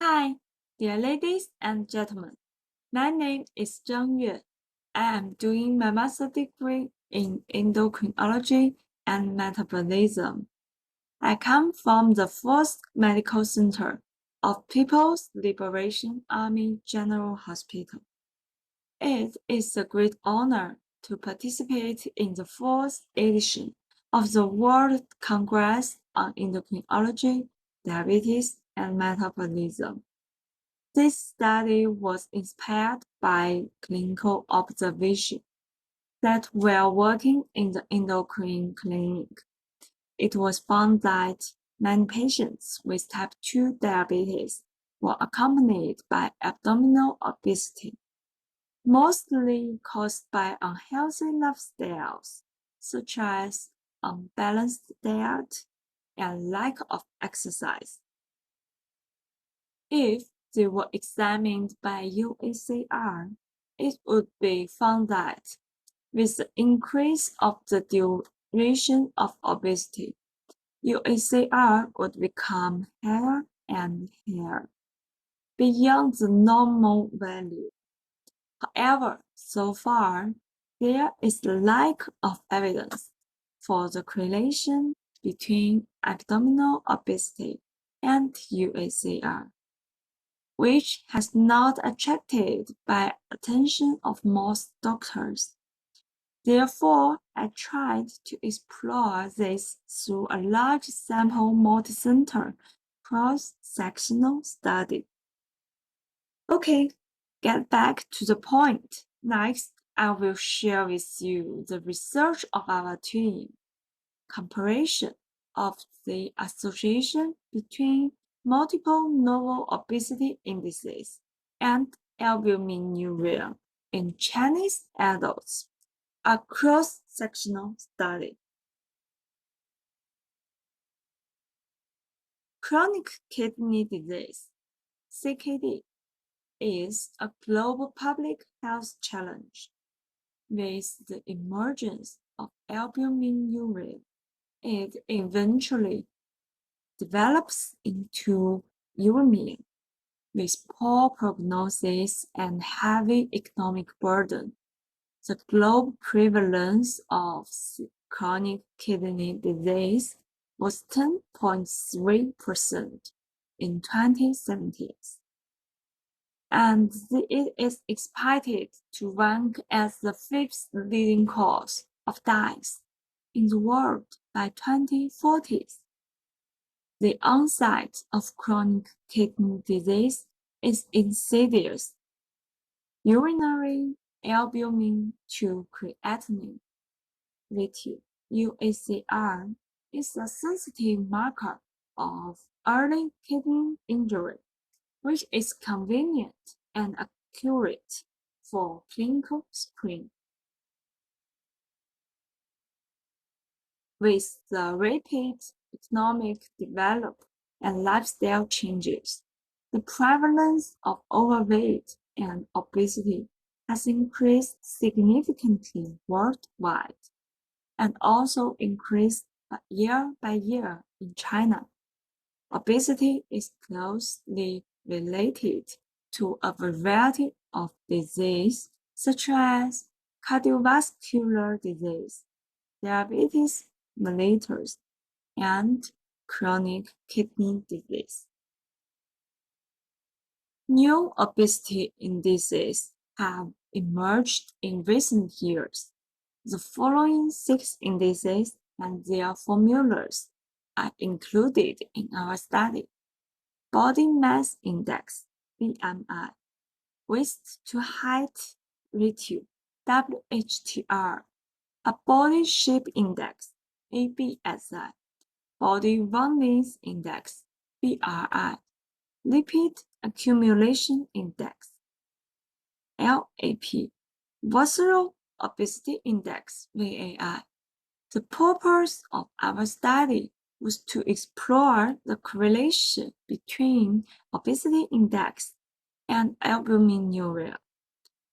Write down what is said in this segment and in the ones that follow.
Hi, dear ladies and gentlemen. My name is Zhang. I am doing my master's degree in endocrinology and metabolism. I come from the 4th Medical Center of People's Liberation Army General Hospital. It is a great honor to participate in the 4th edition of the World Congress on Endocrinology, Diabetes, and Metabolism. This study was inspired by clinical observation that while working in the endocrine clinic, it was found that many patients with type 2 diabetes were accompanied by abdominal obesity, mostly caused by unhealthy lifestyles, such as unbalanced diet and lack of exercise. If they were examined by UACR, it would be found that with the increase of the duration of obesity, UACR would become higher and higher, beyond the normal value. However, so far, there is a lack of evidence for the correlation between abdominal obesity and UACR, which has not attracted by attention of most doctors. Therefore, I tried to explore this through a large sample multicenter cross-sectional study. Okay, get back to the point. Next, I will share with you the research of our team, comparison of the association between multiple novel obesity indices and albuminuria in Chinese adults, a cross-sectional study. Chronic kidney disease, CKD, is a global public health challenge. With the emergence of albuminuria, it eventually develops into uremia, with poor prognosis and heavy economic burden. The global prevalence of chronic kidney disease was 10.3% in 2017, and it is expected to rank as the 5th leading cause of death in the world by 2040. The onset of chronic kidney disease is insidious. Urinary albumin to creatinine ratio (UACR) is a sensitive marker of early kidney injury, which is convenient and accurate for clinical screening. With the rapid economic development and lifestyle changes, the prevalence of overweight and obesity has increased significantly worldwide and also increased year by year in China. Obesity is closely related to a variety of diseases such as cardiovascular disease, diabetes mellitus, and chronic kidney disease. New obesity indices have emerged in recent years. The following 6 indices and their formulas are included in our study: body mass index, BMI, waist to height ratio, WHTR, a body shape index, ABSI, body roundness index, BRI, lipid accumulation index, LAP, visceral obesity index, VAI. The purpose of our study was to explore the correlation between obesity index and albuminuria,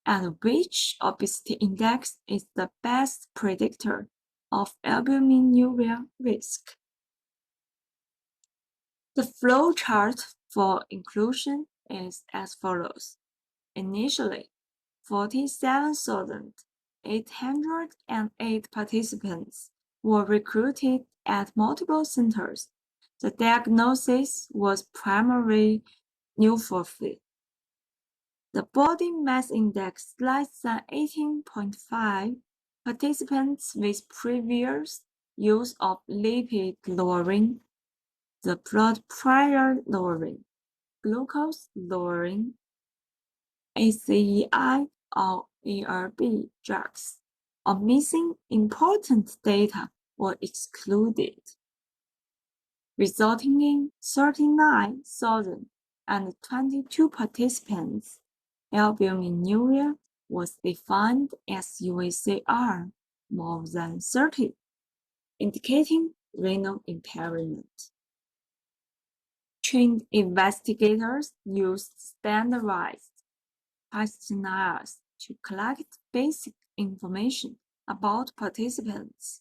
and which obesity index is the best predictor of albuminuria risk. The flowchart for inclusion is as follows. Initially, 47,808 participants were recruited at multiple centers. The diagnosis was primarily nephropathy. The body mass index less than 18.5. Participants with previous use of lipid lowering, the blood pressure lowering, glucose lowering, ACEI or ARB drugs, or missing important data were excluded, resulting in 39,022 participants. Albuminuria was defined as UACR more than 30, indicating renal impairment. Trained investigators used standardized questionnaires to collect basic information about participants,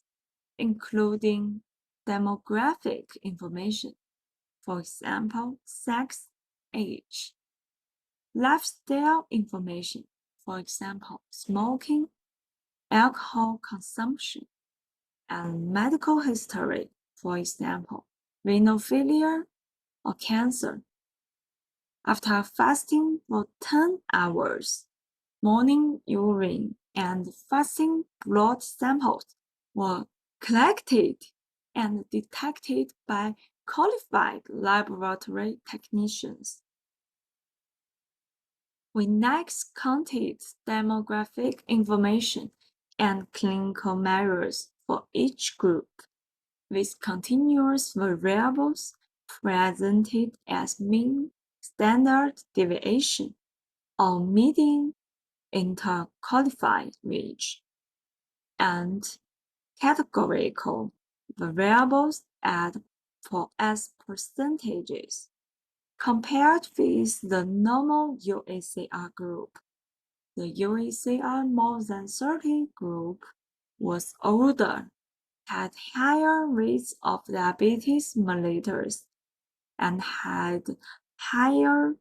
including demographic information, for example, sex, age, lifestyle information, for example, smoking, alcohol consumption, and medical history, for example, renal failure or cancer. After fasting for 10 hours, morning urine and fasting blood samples were collected and detected by qualified laboratory technicians. We next counted demographic information and clinical measures for each group, with continuous variables presented as mean, standard deviation, or median interqualified range, and categorical variables as percentages. Compared with the normal UACR group, the UACR more than 30 group was older, had higher rates of diabetes mellitus, and had higher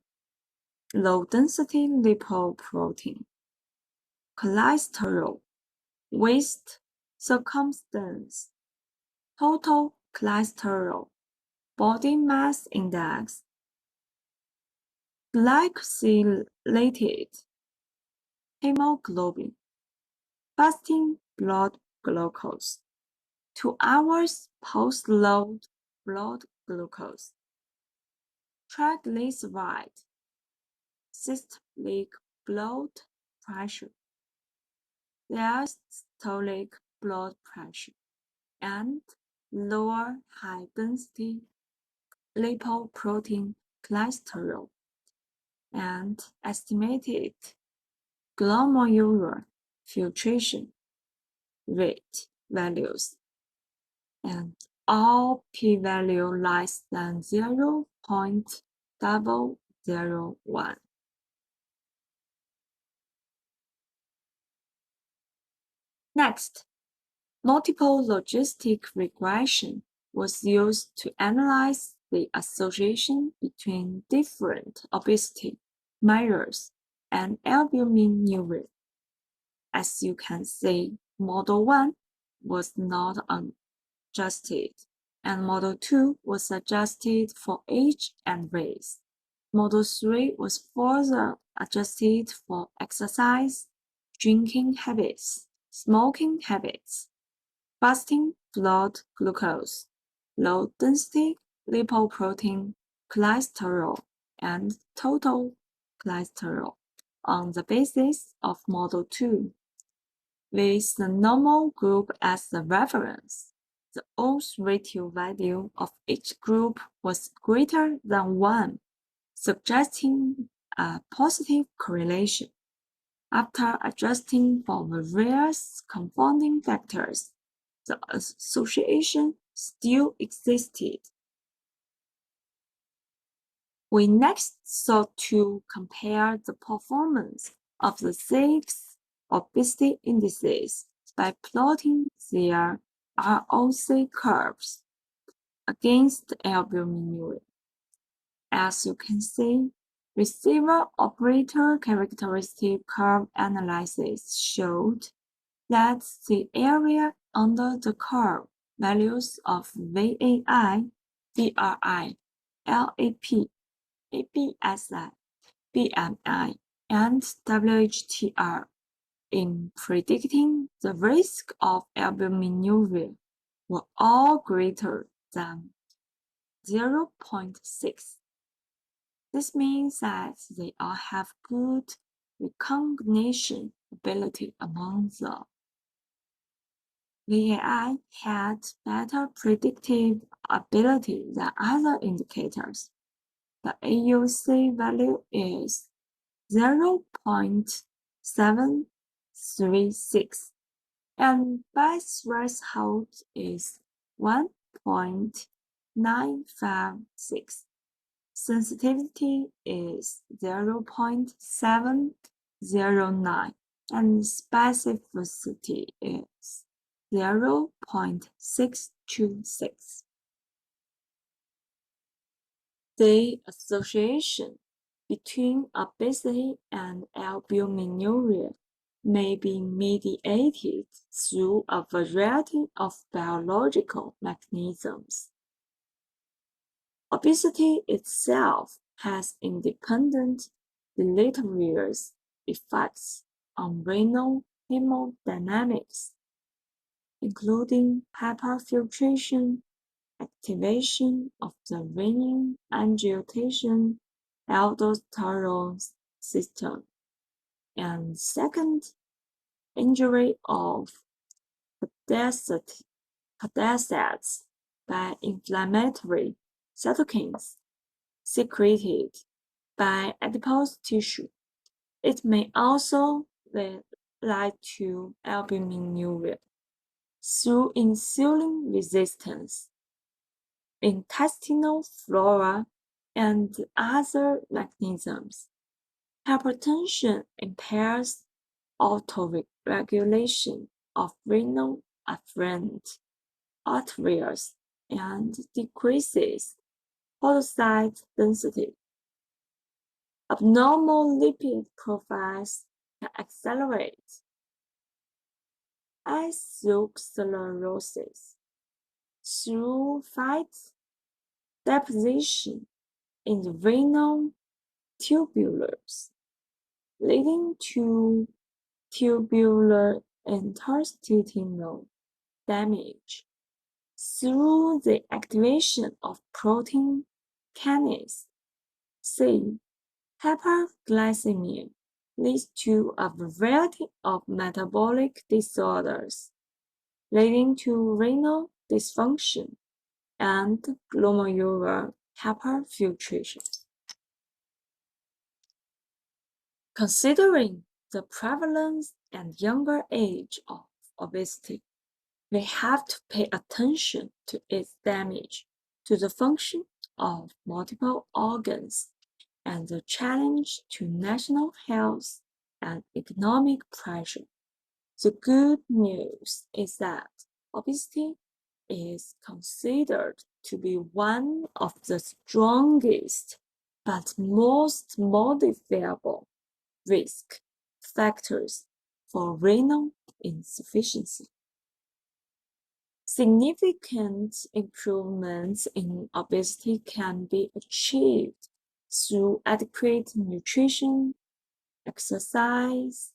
low-density lipoprotein, cholesterol, waist circumstance, total cholesterol, body mass index, glycosylated hemoglobin, fasting blood glucose, 2 hours post-load blood glucose, triglyceride, systolic blood pressure, diastolic blood pressure, and lower high-density lipoprotein cholesterol, and estimated glomerular filtration rate values, and all p-value less than 0.001. Next, multiple logistic regression was used to analyze the association between different obesity measures and albuminuria. As you can see, Model 1 was not adjusted, and Model 2 was adjusted for age and race. Model 3 was further adjusted for exercise, drinking habits, smoking habits, fasting blood glucose, low-density lipoprotein cholesterol, and total cholesterol on the basis of Model 2. With the normal group as the reference, the odds ratio value of each group was greater than 1, suggesting a positive correlation. After adjusting for various confounding factors, the association still existed. We next sought to compare the performance of the 6 obesity indices by plotting their ROC curves against albuminuria As you can see, receiver operator characteristic curve analysis showed that the area under the curve values of VAI, BRI, LAP, ABSI, BMI, and WHTR in predicting the risk of albuminuria were all greater than 0.6. This means that they all have good recognition ability among them. VAI had better predictive ability than other indicators. The AUC value is 0.736 and by threshold is 1.956. Sensitivity is 0.709 and specificity is 0.626. The association between obesity and albuminuria may be mediated through a variety of biological mechanisms. Obesity itself has independent deleterious effects on renal hemodynamics, including hyperfiltration, activation of the renin-angiotensin aldosterone system, and second, injury of podocytes by inflammatory cytokines secreted by adipose tissue. It may also lead to albuminuria through insulin resistance, intestinal flora, and other mechanisms. Hypertension impairs autoregulation of renal afferent arteries and decreases podocyte density. Abnormal lipid profiles can accelerate atherosclerosis through fat deposition in the renal tubules, leading to tubular interstitial damage through the activation of protein kinase. C. Hyperglycemia leads to a variety of metabolic disorders, leading to renal dysfunction and glomerular hyperfiltration. Considering the prevalence and younger age of obesity, we have to pay attention to its damage to the function of multiple organs and the challenge to national health and economic pressure. The good news is that obesity is considered to be one of the strongest but most modifiable risk factors for renal insufficiency. Significant improvements in obesity can be achieved through adequate nutrition, exercise,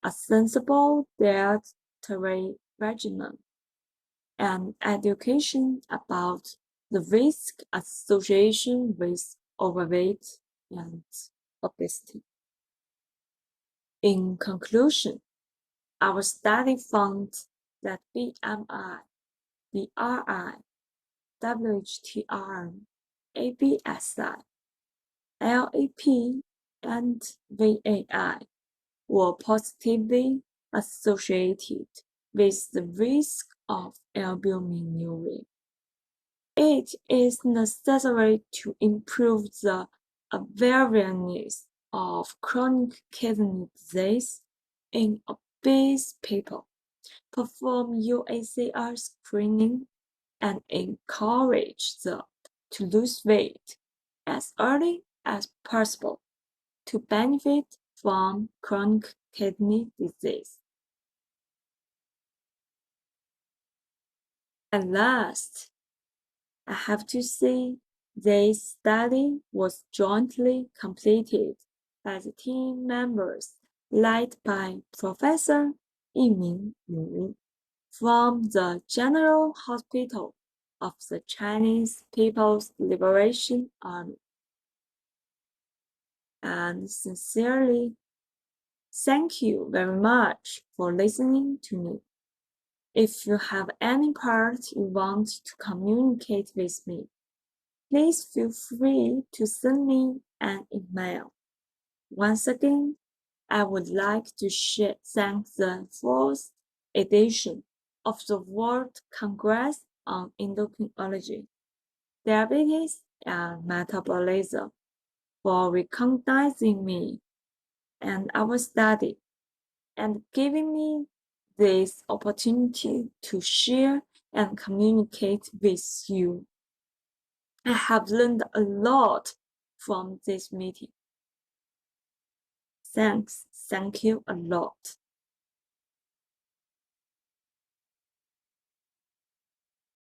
a sensible dietary regimen, and education about the risk association with overweight and obesity. In conclusion, our study found that BMI, BRI, WHTR, ABSI, LAP, and VAI were positively associated with the risk of albuminuria. It is necessary to improve the awareness of chronic kidney disease in obese people, perform UACR screening, and encourage them to lose weight as early as possible to benefit from chronic kidney disease. At last, I have to say this study was jointly completed by the team members led by Professor Yiming Wu from the General Hospital of the Chinese People's Liberation Army. And sincerely, thank you very much for listening to me. If you have any part you want to communicate with me, please feel free to send me an email. Once again, I would like to thank the fourth edition of the World Congress on Endocrinology, Diabetes and Metabolism for recognizing me and our study and giving me this opportunity to share and communicate with you. I have learned a lot from this meeting. Thank you a lot.